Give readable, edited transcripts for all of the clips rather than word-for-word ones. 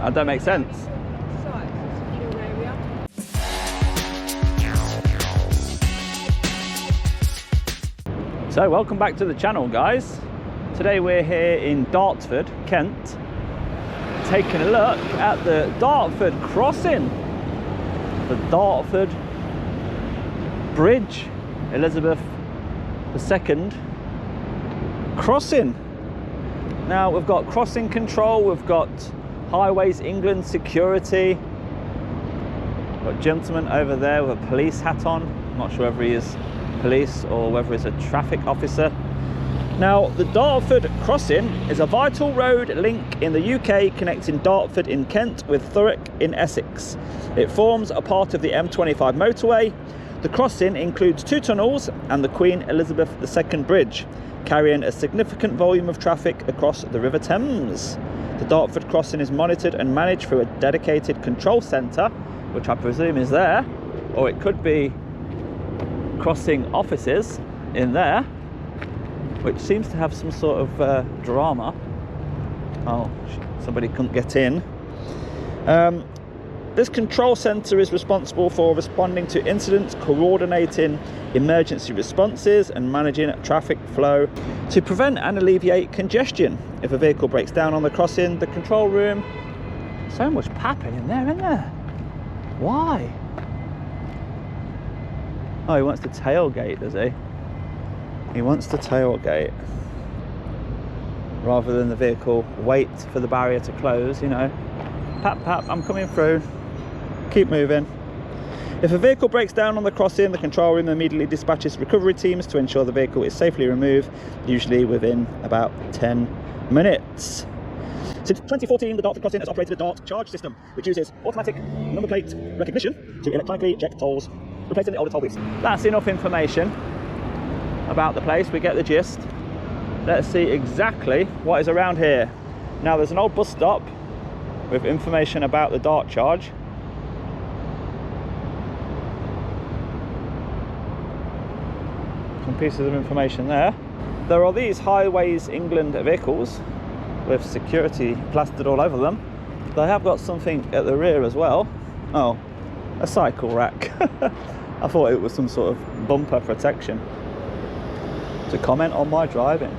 That don't make sense. So welcome back to the channel, guys. Today we're here in Dartford, Kent, taking a look at the Dartford Crossing, the Dartford Bridge, Elizabeth II crossing. Now we've got crossing control, we've got Highways England security, got a gentleman over there with a police hat on. I'm not sure whether he is police or whether he's a traffic officer. Now, the Dartford Crossing is a vital road link in the UK connecting Dartford in Kent with Thurrock in Essex. It forms a part of the M25 motorway. The crossing includes 2 tunnels and the Queen Elizabeth II Bridge, carrying a significant volume of traffic across the River Thames. The Dartford Crossing is monitored and managed through a dedicated control centre, which I presume is there, or it could be crossing offices in there, which seems to have some sort of drama. Oh, somebody couldn't get in. This control centre is responsible for responding to incidents, coordinating emergency responses and managing traffic flow to prevent and alleviate congestion. If a vehicle breaks down on the crossing, the control room... So much papping in there, isn't there? Why? Oh, he wants to tailgate, does he? He wants to tailgate. Rather than the vehicle wait for the barrier to close, you know. Pap, pap, I'm coming through. Keep moving. If a vehicle breaks down on the crossing, the control room immediately dispatches recovery teams to ensure the vehicle is safely removed, usually within about 10 minutes. Since 2014, the Dartford Crossing has operated a Dart charge system, which uses automatic number plate recognition to electronically eject tolls, replacing the older toll booths. That's enough information about the place. We get the gist. Let's see exactly what is around here. Now, there's an old bus stop with information about the Dart charge. Some pieces of information there. There are these Highways England vehicles with security plastered all over them. They have got something at the rear as well. Oh, a cycle rack. I thought it was some sort of bumper protection. To comment on my driving.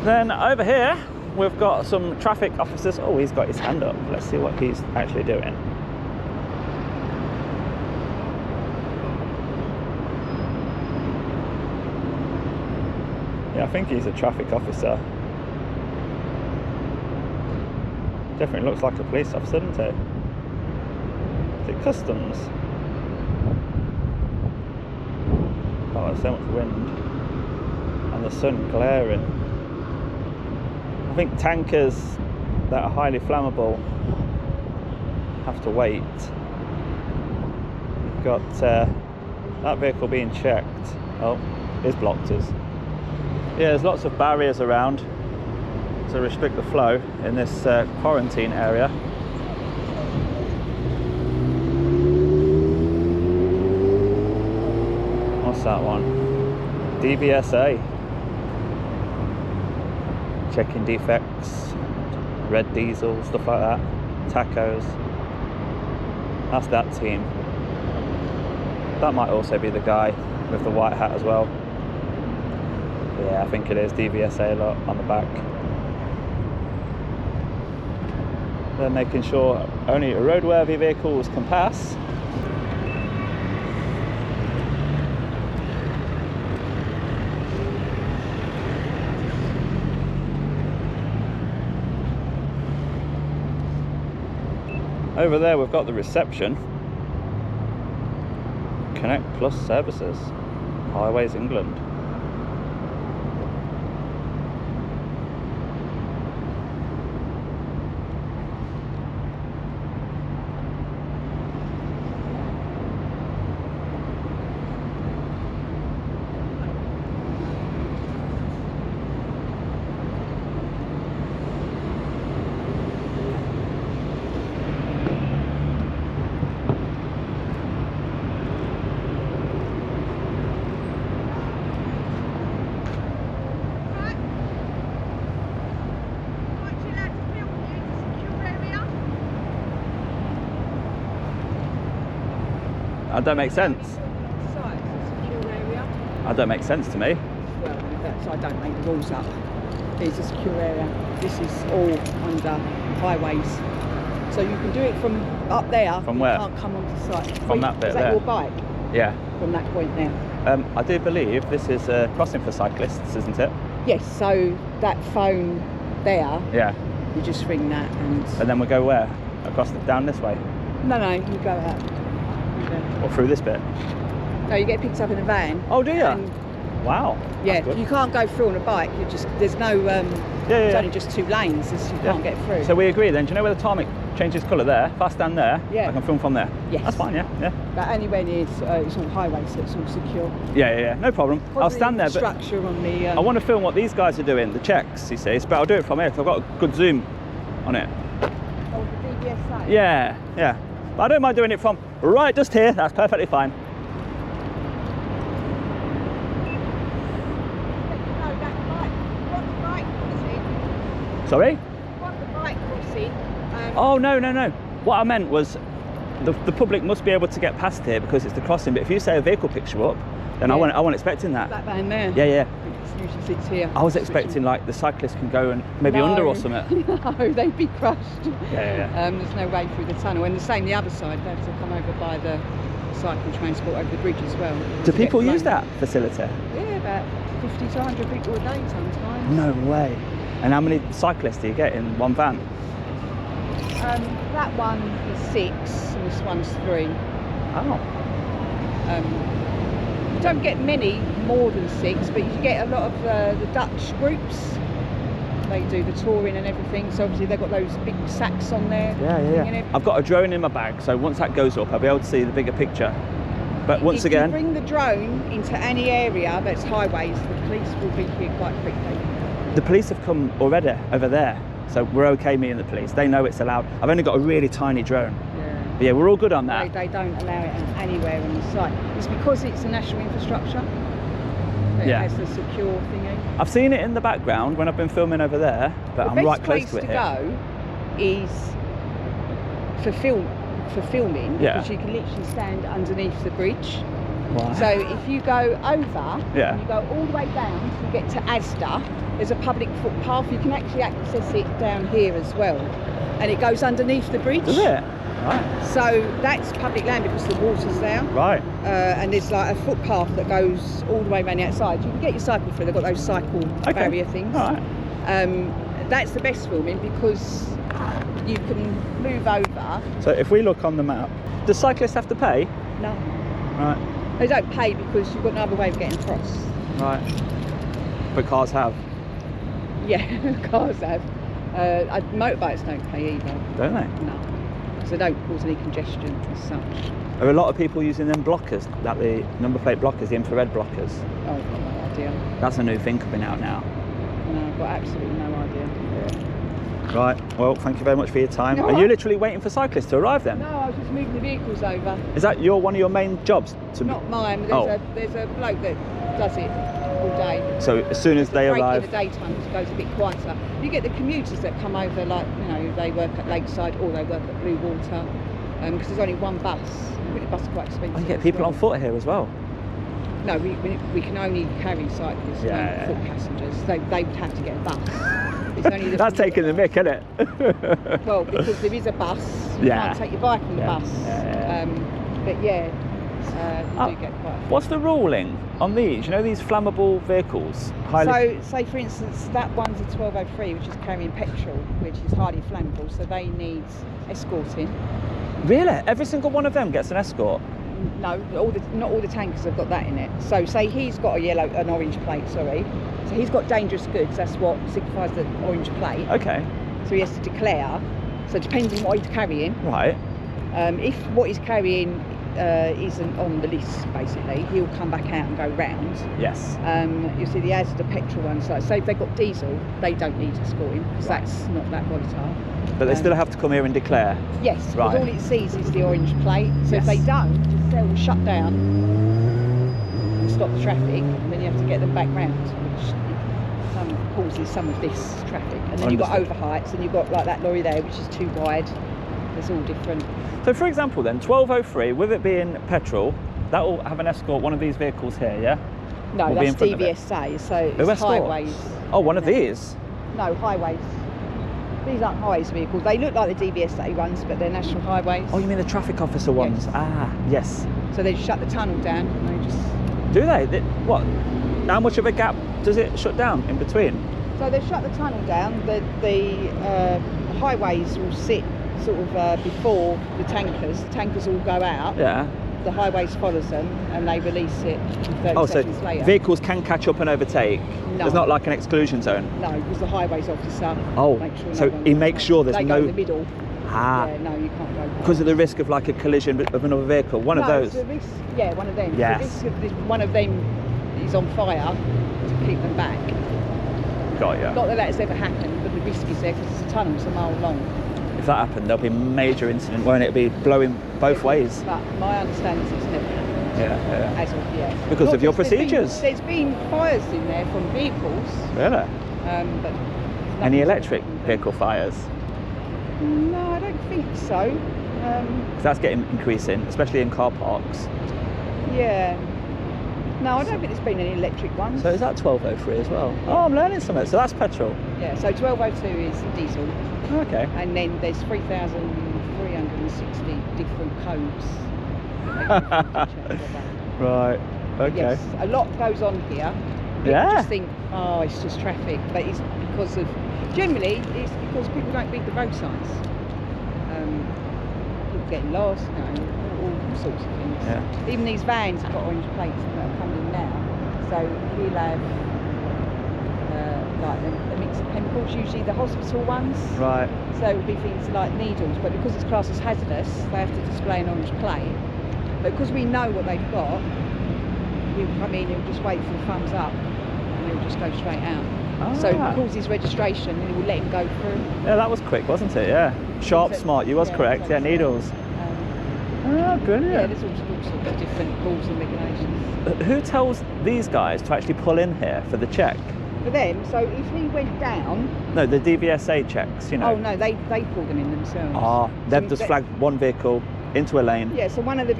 Then over here we've got some traffic officers. Oh, he's got his hand up. Let's see what he's actually doing. Yeah, I think he's a traffic officer. Definitely looks like a police officer, doesn't it? Is it customs? Oh, there's so much wind and the sun glaring. I think tankers that are highly flammable have to wait. We've got that vehicle being checked. Oh, it's blocked us. Yeah, there's lots of barriers around to restrict the flow in this quarantine area. What's that one? DVSA. Checking defects, red diesel, stuff like that. Tacos. That's that team. That might also be the guy with the white hat as well. Yeah, I think it is DVSA lot on the back. They're making sure only roadworthy vehicles can pass. Over there we've got the reception. Connect Plus Services, Highways England. That don't make sense. That don't make sense to me. Well, I don't make the rules up. It's a secure area. This is all under highways. So you can do it from up there. From where? You can't come onto site. From that bit there? Is that your bike? Yeah. From that point there? I do believe this is a crossing for cyclists, isn't it? Yes, so that phone there, Yeah. you just ring that and then we go where? Down this way? No, you go out. Or through this bit? No, you get picked up in a van. Oh, do you? And Wow. yeah, you can't go through on a bike. There's no. It's only just 2 lanes. You can't get through. So we agree then. Do you know where the tarmac changes colour there? If I stand there, yeah. I can film from there. Yes. That's fine. Yeah. But anywhere near it's all highway, so it's all secure. Yeah. No problem. Probably I'll stand there. But structure on the. I want to film what these guys are doing, the checks. You see, but I'll do it from here because I've got a good zoom on it. Oh, the DBS. Yeah. But I don't mind doing it from right just here. That's perfectly fine. Sorry? Oh, no. What I meant was the public must be able to get past here because it's the crossing, but if you say a vehicle picks you up, then I wasn't expecting that. That van there? Yeah. It usually sits here. I was expecting like the cyclist can go and maybe under or something. No, they'd be crushed. Yeah. There's no way through the tunnel. And the same the other side, they have to come over by the cycle transport over the bridge as well. Do people use that facility? Yeah, about 50 to 100 people a day sometimes. No way. And how many cyclists do you get in one van? That one is 6 and this one's 3. Oh. You don't get many more than 6, but you get a lot of the Dutch groups. They do the touring and everything, so obviously they've got those big sacks on there. Yeah. I've got a drone in my bag, so once that goes up, I'll be able to see the bigger picture. But once again, if you bring the drone into any area that's highways, the police will be here quite quickly. The police have come already over there, so we're okay, me and the police. They know it's allowed. I've only got a really tiny drone. But yeah, we're all good on that. They don't allow it anywhere on the site. It's because it's a national infrastructure. It has the secure thingy. I've seen it in the background when I've been filming over there, but I'm right close to it here. The best place to go is for filming, because you can literally stand underneath the bridge. Wow. So if you go over, and you go all the way down, so you get to Asda, there's a public footpath. You can actually access it down here as well, and it goes underneath the bridge. Does it? Right. So that's public land because the water's there. Right. And there's like a footpath that goes all the way around the outside. You can get your cycle through. They've got those cycle barrier things. All right. That's the best filming because you can move over. So if we look on the map, do cyclists have to pay? No. Right. They don't pay because you've got no other way of getting across. Right. But cars have? Yeah, cars have. Motorbikes don't pay either. Don't they? No. So they don't cause any congestion as such. Are a lot of people using them blockers, like the number plate blockers, the infrared blockers? Oh, I've got no idea. That's a new thing coming out now. No, I've got absolutely no idea. Right, well, thank you very much for your time. No, Are you literally waiting for cyclists to arrive then? No, I was just moving the vehicles over. Is that one of your main jobs? Not mine, there's a bloke that does it all day. So as soon as they arrive... in the daytime, it goes a bit quieter. You get the commuters that come over, like, they work at Lakeside or they work at Blue Water, because there's only one bus. I think the bus is quite expensive. Oh, you get people on foot here as well? No, we can only carry cyclists, and foot passengers. They would have to get a bus. It's only that's taking the mick, isn't it? Well, because there is a bus, you can't take your bike on the bus. But you do get quite a few. What's the ruling on these? You know, these flammable vehicles? So, say for instance, that one's a 1203, which is carrying petrol, which is highly flammable, so they need escorting. Really? Every single one of them gets an escort? No, not all the tankers have got that in it. So say he's got an orange plate, sorry. So he's got dangerous goods, that's what signifies the orange plate. Okay. So he has to declare. So depending on what he's carrying. Right. If what he's carrying isn't on the list, basically, he'll come back out and go round. Yes. You see the Hazardous petrol ones, like say if they've got diesel, they don't need escorting because that's not that volatile. But they still have to come here and declare? Yes, right. All it sees is the orange plate. So if they don't, they'll shut down and stop the traffic, and then you have to get them back round, which causes some of this traffic. And then you've got overheights, and you've got like that lorry there, which is too wide. there's all different. So for example then, 1203, with it being petrol, that will have an escort, one of these vehicles here, yeah? No, will that's DVSA, so it's highways. Oh, one of these? No, highways. These aren't highways vehicles. They look like the DVSA ones, but they're national highways. Oh, you mean the traffic officer ones? Yes. Ah, yes. So they just shut the tunnel down and they just... Do they? What? How much of a gap does it shut down in between? So they shut the tunnel down. The highways will sit sort of before the tankers. The tankers all go out. Yeah. The highways follows them and they release it 30 seconds later. Vehicles can catch up and overtake? No. There's not like an exclusion zone? No, because the highways officer makes sure so he makes sure there's they no... go in the middle. Ah. Yeah, no, you can't go. Because of the risk of like a collision of another vehicle, one of those? The risk, yeah, one of them. Yes. The risk of one of them is on fire to keep them back. Got ya. Not that has ever happened, but the risk is there because it's a tunnel, it's a mile long. If that happened, there'll be a major incident, won't it? It'll be blowing both ways. But my understanding is it's never happened. Yeah. As of yet. Because of your procedures. There's been fires in there from vehicles. Really? But any electric vehicle fires? No, I don't think so. Because that's getting increasing, especially in car parks. Yeah. No, I don't think there's been any electric ones. So is that 1203 as well? Oh, I'm learning something. So that's petrol? Yeah, so 1202 is diesel. Okay. And then there's 3,360 different codes. Right, okay. Yes, a lot goes on here. People just think, oh, it's just traffic. But it's because of, generally, it's because people don't read the road signs. People getting lost, all sorts of things. Yeah. Even these vans have got orange plates that are coming in now. So we'll have like a mix of chemicals, usually the hospital ones. Right. So it would be things like needles, but because it's classed as hazardous, they have to display an orange plate. But because we know what they've got, he'll come in, he'll just wait for the thumbs up, and he'll just go straight out. So it causes registration, and he will let him go through. Yeah, that was quick, wasn't it? Yeah. Sharp, smart. You was correct. Yeah, needles. Brilliant. Yeah, there's all sorts of different rules and regulations. Who tells these guys to actually pull in here for the check? For them, so if he went down... No, the DVSA checks, you know. Oh no, they pull them in themselves. Ah, they've just flagged one vehicle into a lane. Yeah, so one of the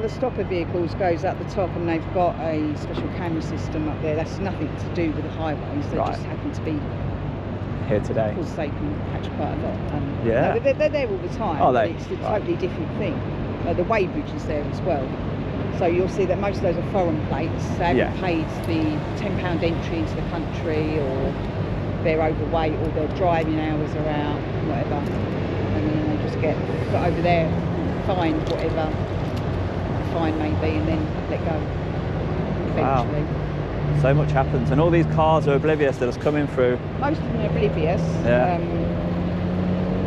stopper vehicles goes up the top, and they've got a special camera system up there. That's nothing to do with the highways. They just happen to be here today. Because they can catch quite a lot. Yeah. No, they're there all the time. Oh, they? It's a totally different thing. The weighbridge is there as well. So you'll see that most of those are foreign plates. They haven't paid the £10 entry into the country, or they're overweight, or their driving hours are out, whatever. And then they just get put over there, fined, whatever the fine may be, and then let go eventually. Wow. So much happens, and all these cars are oblivious that it's coming through. Most of them are oblivious. Yeah.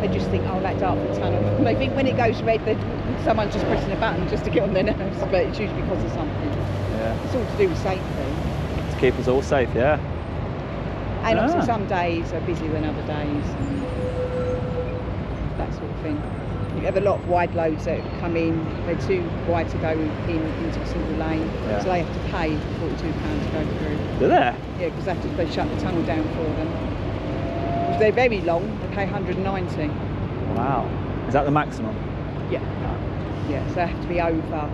They just think, oh, that Dartford tunnel. They think when it goes red, someone's just pressing a button just to get on their nerves, but it's usually because of something. Yeah. It's all to do with safety. To keep us all safe, yeah. And obviously some days are busier than other days, and that sort of thing. You have a lot of wide loads that come in, they're too wide to go into a single lane, so they have to pay £42 to go through. Do they? Yeah, because they shut the tunnel down for them. If they're very long, they pay 190. Wow. Is that the maximum? Yeah. Yeah, so they have to be over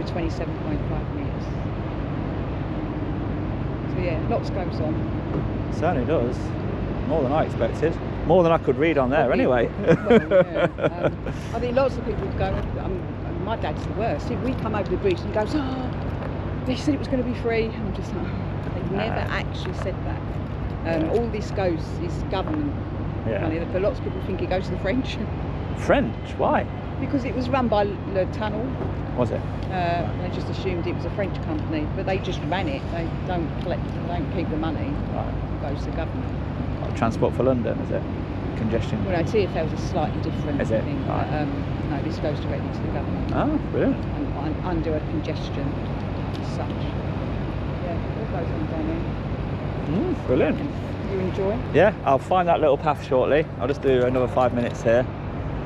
27.5 metres. So yeah, lots goes on. It certainly does. More than I expected. More than I could read on there, anyway. Well, I think lots of people go, my dad's the worst. We come over the bridge and goes, oh, they said it was going to be free. And I'm just like, they've never actually said that. All this goes is government money, but lots of people think it goes to the French. French? Why? Because it was run by Le Tunnel. Was it? They just assumed it was a French company, but they just ran it. They don't collect, they don't keep the money. Right. It goes to government. Like Transport for London, is it? Congestion? Well, no, TfL's a slightly different thing. Right. But, no, this goes directly to the government. Oh, brilliant. And under a congestion as such. Yeah, all goes on down here. Brilliant. You enjoy? Yeah, I'll find that little path shortly. I'll just do another 5 minutes here,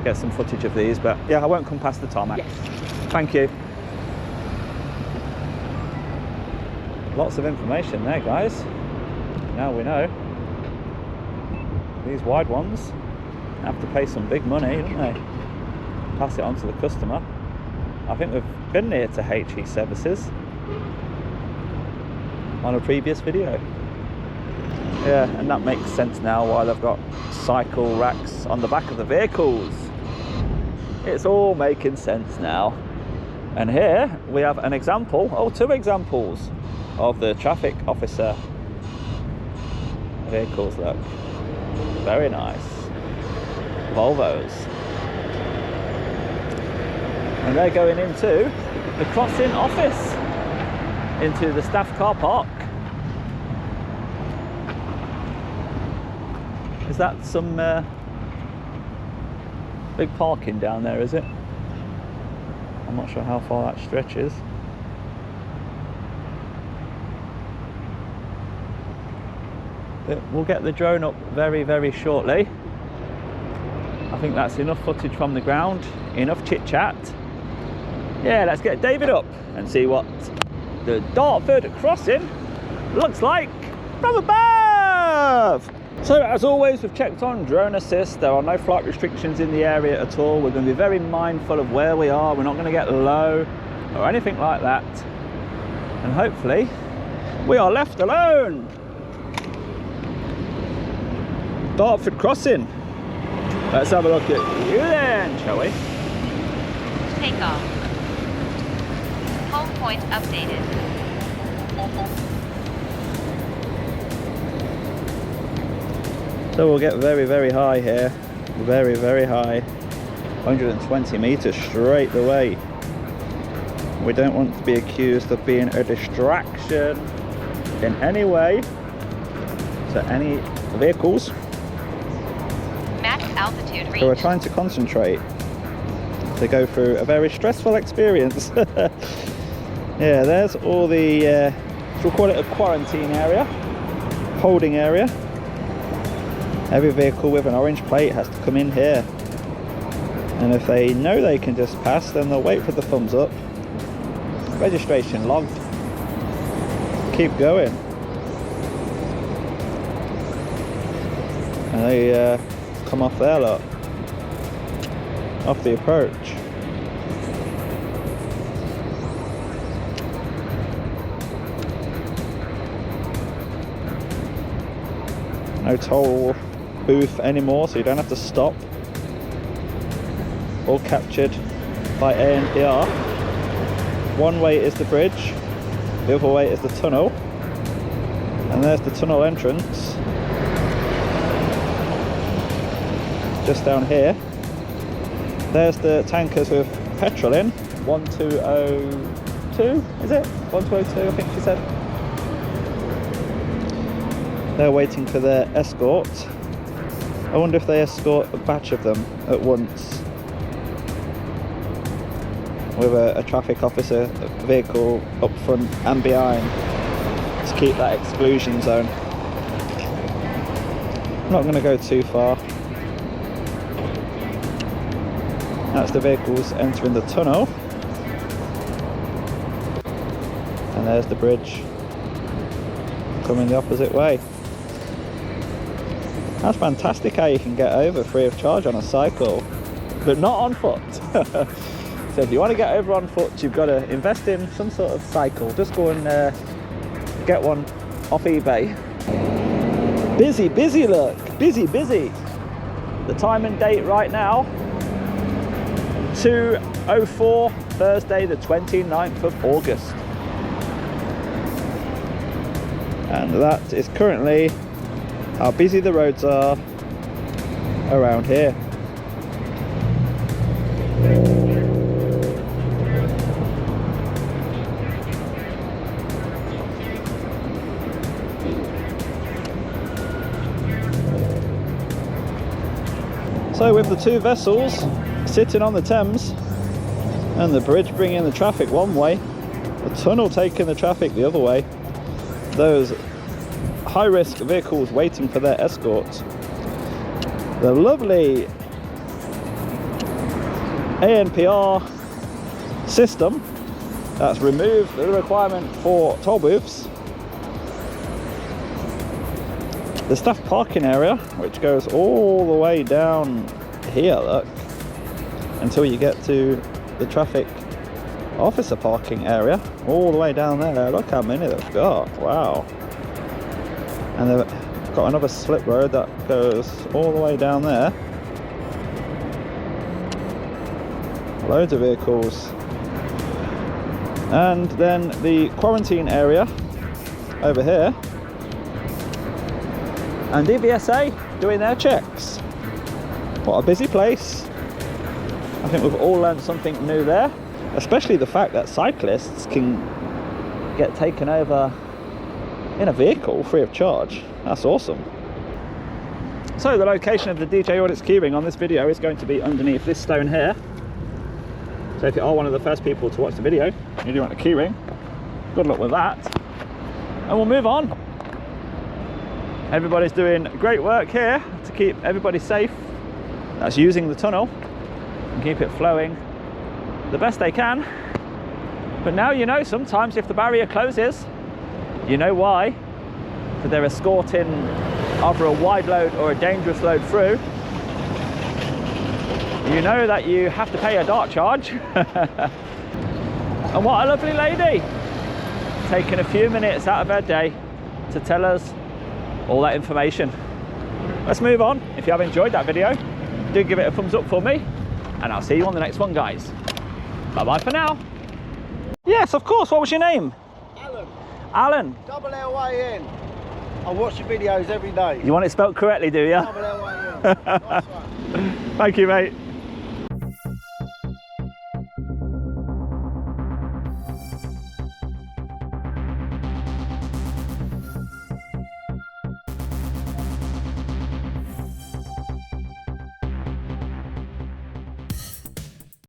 get some footage of these, but yeah, I won't come past the tarmac. Yes. Thank you. Lots of information there, guys. Now we know. These wide ones have to pay some big money, don't they? Pass it on to the customer. I think we've been near to HE services on a previous video. Yeah, and that makes sense now why they've got cycle racks on the back of the vehicles. It's all making sense now. And here we have an example, oh, 2 examples of the traffic officer vehicles. Look, very nice Volvos, and they're going into the crossing office, into the staff car park. Is that some big parking down there, is it? I'm not sure how far that stretches. But we'll get the drone up very, very shortly. I think that's enough footage from the ground, enough chit chat. Yeah, let's get David up and see what the Dartford Crossing looks like from above. So as always, we've checked on drone assist. There are no flight restrictions in the area at all. We're going to be very mindful of where we are. We're not going to get low or anything like that. And hopefully we are left alone. Dartford Crossing. Let's have a look at you then, shall we? Take off. Home point updated. So we'll get very, very high here. Very, very high. 120 meters straight away. We don't want to be accused of being a distraction in any way to any vehicles. Max altitude reached. So we're trying to concentrate to go through a very stressful experience. Yeah, there's all the, we'll call it a quarantine area, holding area. Every vehicle with an orange plate has to come in here. And if they know they can just pass, then they'll wait for the thumbs up. Registration logged. Keep going. And they come off there, look. Off the approach. No toll booth anymore, so you don't have to stop. All captured by ANPR. One way is the bridge, the other way is the tunnel, and there's the tunnel entrance just down here. There's the tankers with petrol in. 1202, is it? 1202, I think she said. They're waiting for their escort. I wonder if they escort a batch of them at once, with a traffic officer vehicle up front and behind to keep that exclusion zone. I'm not going to go too far. That's the vehicles entering the tunnel, and there's the bridge coming the opposite way. That's fantastic how you can get over free of charge on a cycle, but not on foot. So if you want to get over on foot, you've got to invest in some sort of cycle. Just go and get one off eBay. Busy, busy, look. Busy, busy. The time and date right now, 2:04, Thursday the 29th of August. And that is currently how busy the roads are around here. So with the two vessels sitting on the Thames and the bridge bringing the traffic one way, the tunnel taking the traffic the other way, those high-risk vehicles waiting for their escorts, the lovely ANPR system that's removed the requirement for toll booths, the staff parking area, which goes all the way down here, look, until you get to the traffic officer parking area, all the way down there. Look how many they've got, wow. And they've got another slip road that goes all the way down there. Loads of vehicles. And then the quarantine area over here. And DVSA doing their checks. What a busy place. I think we've all learned something new there, especially the fact that cyclists can get taken over in a vehicle free of charge. That's awesome. So the location of the djaudits keyring on this video is going to be underneath this stone here. So if you are one of the first people to watch the video and you do want a keyring, good luck with that. And we'll move on. Everybody's doing great work here to keep everybody safe that's using the tunnel and keep it flowing the best they can. But now you know, sometimes if the barrier closes, you know why. Because they're escorting either a wide load or a dangerous load through. You know that you have to pay a dart charge. And what a lovely lady, taking a few minutes out of her day to tell us all that information. Let's move on. If you have enjoyed that video, do give it a thumbs up for me, and I'll see you on the next one, guys. Bye bye for now. Yes, of course. What was your name? Alan. Alan. Double L-Y-N. I watch your videos every day. You want it spelled correctly, do you? Double L-Y-N. Nice one. Thank you, mate.